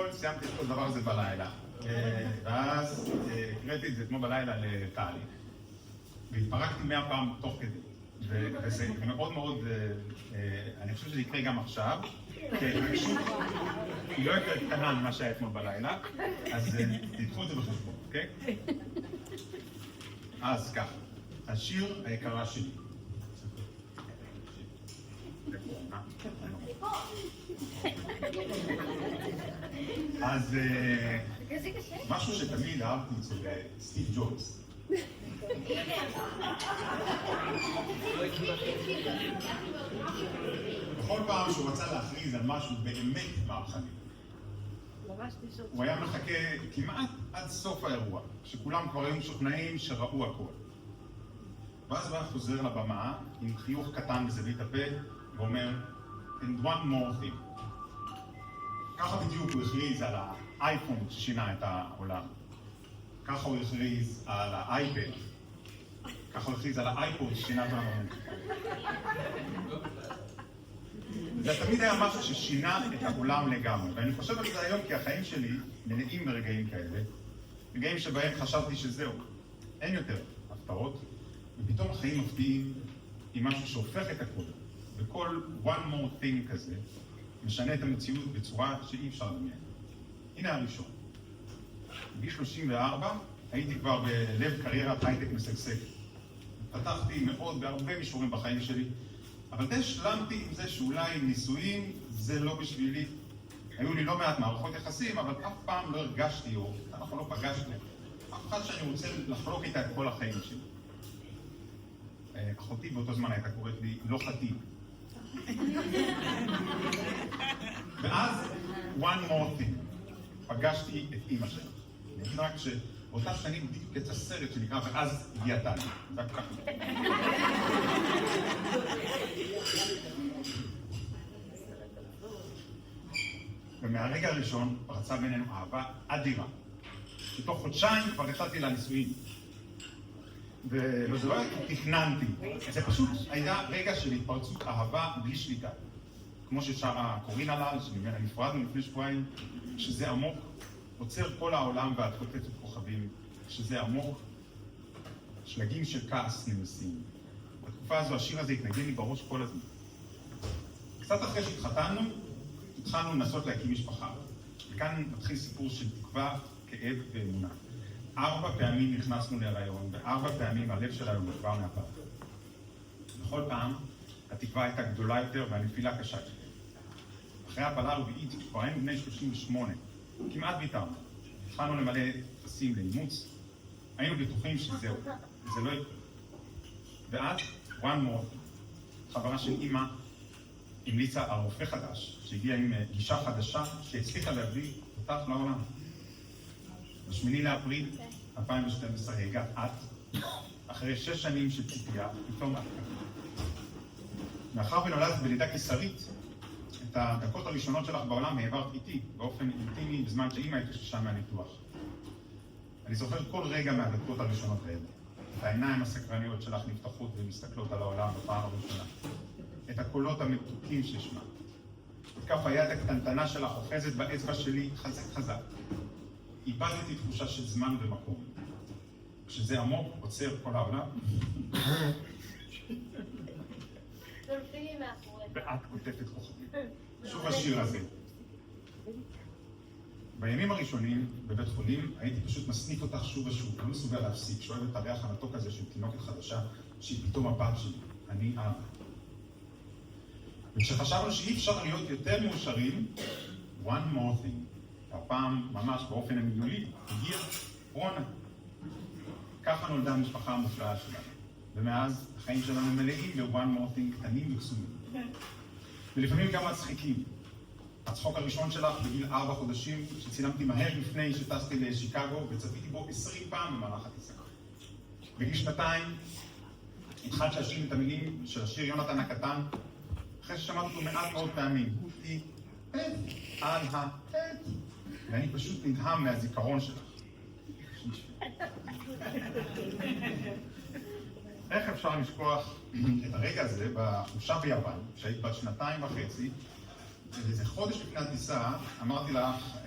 אתמול סיימתי את כל הדבר הזה בלילה, ואז הקראתי את זה אתמול בלילה לטלי, והתפרקתי 100 פעם תוך כדי, וזה מאוד מאוד, אני חושב שזה יקרה גם עכשיו, כי ההתרגשות היא לא יותר קטנה ממה שהיה אתמול בלילה, אז תדחו את זה בחשבון, אוקיי? אז ככה, השיר היקרה שלי. אז משהו שתמיד אהבתי אצל סטיב ג'ובס. בכל פעם שהוא רצה להכריז על משהו באמת מהפכני, הוא היה מחכה כמעט עד סוף האירוע, כשכולם כבר היו משוכנעים שראו הכל. ואז הוא חוזר לבמה עם חיוך קטן בזווית הפה ואומר, and one more thing. ככה בדיוק הוא הכריז על האייפון ששינה את העולם. ככה הוא הכריז על האייפד. ככה הוא הכריז על האייפוד ששינה את העולם. זה תמיד היה משהו ששינה את העולם לגמרי. ואני חושב על זה היום כי החיים שלי מלאים ברגעים כאלה. רגעים שבהם חשבתי שזהו. אין יותר הפתעות. ופתאום החיים מפתיעים עם משהו שהופך את הכל. וכל one more thing כזה משנה את המציאות בצורה שאי אפשר לדמיין. הנה הראשון. בגיל 34 הייתי כבר בלב קריירת הייטק משגשג. פתחתי מאוד בהרבה מישורים בחיים שלי, אבל די שלמתי עם זה שאולי נישואים זה לא בשבילי. היו לי לא מעט מערכות יחסים, אבל אף פעם לא הרגשתי, או אנחנו לא פגשנו, אף אחד שאני רוצה לחלוק איתה את כל החיים שלי. אחותי באותו זמן הייתה קוראת לי לא חתי. ואז one more thing, פגשתי את אמא שלך. אני רק שבאותה שנים בדיוק יצא סרט שנקרא ואז הגיע טלי. זה היה ככה. ומהרגע הראשון פרצה בינינו אהבה אדירה. בתוך חודשיים כבר יצאתי לנישואים. וזה לא היה כי תכננתי, זה פשוט היה רגע של התפרצות אהבה בלי שליטה. כמו ששרה קורין הלל, שממנה נפרדנו לפני שבועיים, שזה עמוק, עוצר כל העולם ואת חוטפת כוכבים, שזה עמוק, שלגים של כעס נמסים. בתקופה הזו השיר הזה התנגן לי בראש כל הזמן. קצת אחרי שהתחתנו, התחלנו לנסות להקים משפחה. וכאן מתחיל סיפור של תקווה, כאב ואמונה. 4 פעמים נכנסנו להיריון, ו4 פעמים הלב שלנו נקבר מהפעם. בכל פעם, התקווה הייתה גדולה יותר והנפילה קשה יותר. אחרי הפלה הרביעית, כבר היינו בני 38, כמעט ויתרנו. התחלנו למלא טפסים לאימוץ, היינו בטוחים שזהו, זה לא יקרה. ואז, one more, חברה של אמא המליצה על רופא חדש, שהגיע עם גישה חדשה שהצליחה להביא אותך לעולם. ב8 לאפריל 2012 הגעת את, אחרי 6 שנים של ציפייה, פתאום את כאן. מאחר ונולדת בלידה קיסרית, את הדקות הראשונות שלך בעולם העברת איתי, באופן אינטימי, בזמן שאמא התאוששה מהניתוח. אני זוכר כל רגע מהדקות הראשונות האלה. את העיניים הסקרניות שלך נפתחות ומסתכלות על העולם בפעם הראשונה. את הקולות המתוקים ששמעת. את כף היד הקטנטנה שלך אוחזת באצבע שלי חזק חזק. איבדתי תחושה של זמן ומקום. כשזה עמוק, עוצר כל העולם. ואת כותבת כוכבים. שוב השיר הזה. בימים הראשונים בבית חולים הייתי פשוט מסניף אותך שוב ושוב, לא מסוגל להפסיק, שואב את הריח המתוק הזה של תינוקת חדשה, שהיא פתאום הבת שלי, אני אבא. וכשחשבנו שאי אפשר להיות יותר מאושרים, one more thing. הפעם, ממש באופן המילולי, הגיע רונה. ככה נולדה המשפחה המופלאה שלנו. ומאז החיים שלנו מלאים ב-one more thing קטנים וקסומים. ולפעמים גם מצחיקים. הצחוק הראשון שלך בגיל 4 חודשים, שצילמתי מהר לפני שטסתי לשיקגו, וצפיתי בו 20 פעם במהלך הטיסה. בגיל 2, התחלת להשאיר את המילים של השיר יונתן הקטן, אחרי ששמעת אותו מעט מאוד פעמים. היא על ואני פשוט נדהם מהזיכרון שלך. איך אפשר לשכוח את הרגע הזה בחופשה ביוון, שהיית בת 2.5, איזה חודש לפני הטיסה,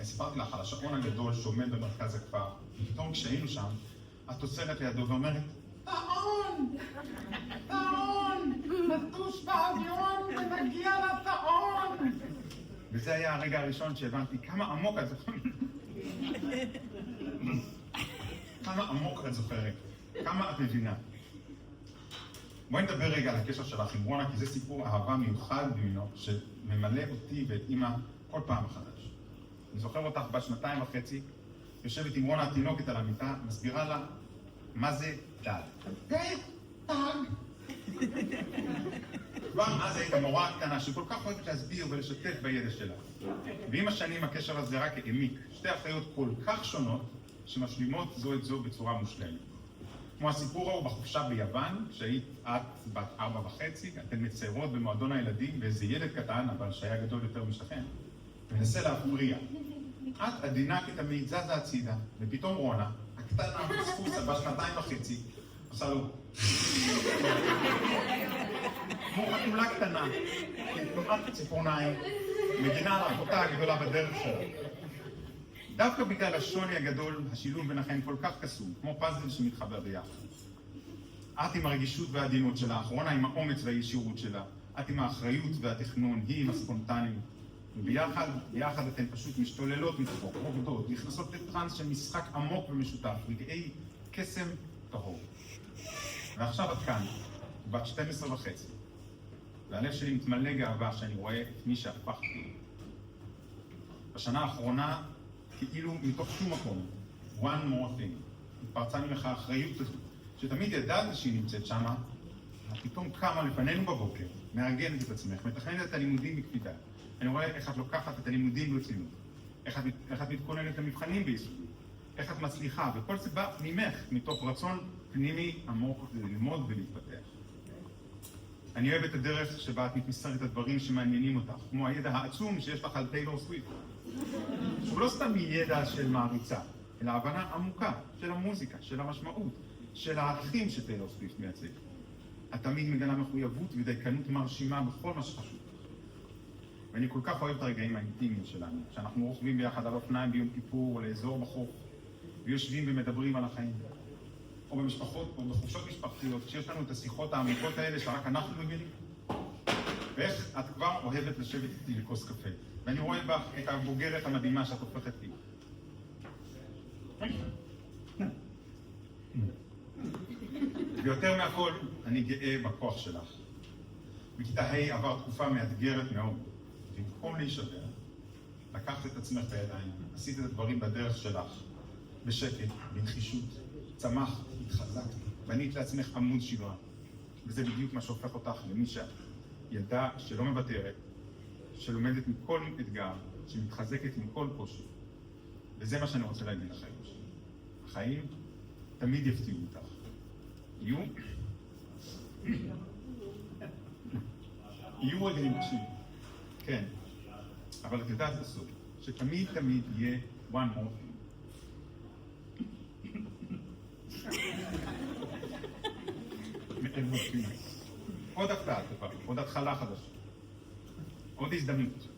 סיפרתי לך על השעון הגדול שעומד במרכז הכפר. פתאום כשהיינו שם, את עוצרת לידו ואומרת, טעון! טעון! נטוש באווירון ונגיע לטעון! וזה היה הרגע הראשון שהבנתי כמה עמוק את זוכרת. כמה עמוק את זוכרת. כמה את מבינה. בואי נדבר רגע על הקשר שלך עם רונה, כי זה סיפור אהבה מיוחד במינו, שממלא אותי ואת אמא כל פעם מחדש. אני זוכר אותך בת 2.5, יושבת עם רונה התינוקת על המיטה, מסבירה לה מה זה דג. דג! כבר אז היית מורה קטנה שכל כך אוהבת להסביר ולשתף בידע שלה. ועם השנים הקשר הזה רק העמיק, שתי אחיות כל כך שונות שמשלימות זו את זו בצורה מושלמת. כמו הסיפור ההוא בחופשה ביוון, כשהיית את בת 4.5, אתן מציירות במועדון הילדים ואיזה ילד קטן, אבל שהיה גדול יותר משלכם, מנסה להפריע. את עדינה כתמיד זזה הצידה, ופתאום רונה, הקטנה המספוסה בת 2.5, עושה לו כמו חתולה קטנה, עם תנועת ציפורניים, מגינה על אחותה הגדולה בדרך שלה. דווקא בגלל השוני הגדול, השילוב ביניכם כל כך קסום, כמו פאזל שמתחבר ביחד. את עם הרגישות והעדינות שלה, רונה עם האומץ והישירות שלה, את עם האחריות והתכנון, היא עם הספונטניות. וביחד אתן פשוט משתוללות מצחוק, עובדות, נכנסות לטרנס של משחק עמוק ומשותף, רגעי קסם טהור. ועכשיו את כאן, בת 12.5, והלב שלי מתמלא גאווה שאני רואה את מי שהפכתי. בשנה האחרונה, כאילו מתוך שום מקום, one more thing, התפרצה ממך האחריות הזו, שתמיד ידעת שהיא נמצאת שמה, פתאום קמה לפנינו בבוקר, מארגנת את עצמך, מתכננת את הלימודים בקפידה. אני רואה איך את לוקחת את הלימודים ברצינות, איך את מתכוננת למבחנים ביסודי, איך את מצליחה, וכל זה בא ממך, מתוך רצון פנימי עמוק ללמוד ולהתפתח. אני אוהב את הדרך שבה את מתמסרת את הדברים שמעניינים אותך, כמו הידע העצום שיש לך על טיילור סוויפט. שהוא לא סתם ידע של מעריצה, אלא הבנה עמוקה של המוזיקה, של המשמעות, של הערכים שטיילור סוויפט מייצג. את תמיד מגלה מחויבות ודייקנות מרשימה בכל מה שחשוב. ואני כל כך אוהב את הרגעים האינטימיים שלנו, שאנחנו רוכבים ביחד על אופניים ביום כיפור או לאזור בחוף, ויושבים ומדברים על החיים. או במשפחות, או בחופשות משפחתיות, שיש לנו את השיחות העמוקות האלה שרק אנחנו מבינים. ואיך את כבר אוהבת לשבת איתי לכוס קפה. ואני רואה בך את הבוגרת המדהימה שאת הופכת לי. ויותר מהכל, אני גאה בכוח שלך. בכיתה ה' עבר תקופה מאתגרת מאוד. במקום להישבר, לקחת את עצמך בידיים, עשית את הדברים בדרך שלך, בשקט, בנחישות, צמחת, התחזקת, בנית לעצמך עמוד שדרה. וזה בדיוק מה שהופך אותך למי שאת. ילדה שלא מוותרת, שלומדת מכל אתגר, שמתחזקת עם כל קושי. וזה מה שאני רוצה להגיד לחיים שלי. החיים תמיד יפתיעו אותך. יהיו עוד ניגשים. כן. אבל את יודעת בסוף, שתמיד יהיה one more thing. עוד הפתעה טובה, עוד התחלה חדשה. עוד הזדמנות.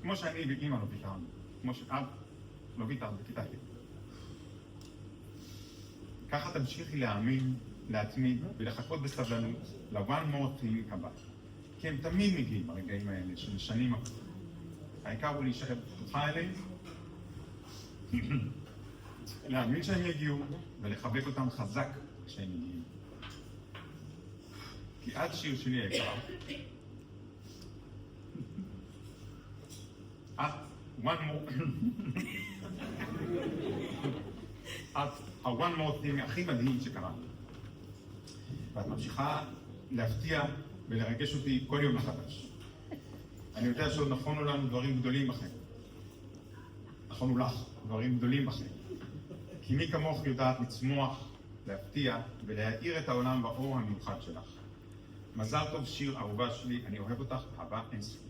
כמו שאני ואמא לא ויתרנו, כמו שאת לא ויתרת בכיתה ה'. ככה תמשיכי להאמין, להתמיד ולחכות בסבלנות ל-one more thing הבא. כי הם תמיד מגיעים הרגעים האלה של שנים עברו. העיקר הוא להישאר פתוחה אליהם, להאמין שהם יגיעו ולחבק אותם חזק כשהם מגיעים. כי עד שיר שלי היקר, את ה-one more thing הכי מדהים שקרה. ואת ממשיכה להפתיע ולרגש אותי כל יום מחדש. אני יודע שעוד נכונו לנו דברים גדולים בכם. נכונו לך דברים גדולים בכם. כי מי כמוך יודעת לצמוח, להפתיע ולהאיר את העולם באור המיוחד שלך. מזל טוב שיר אהובה שלי, אני אוהב אותך, אהבה אינסופית.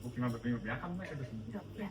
חוקים הבאים ביחד? לא, כן.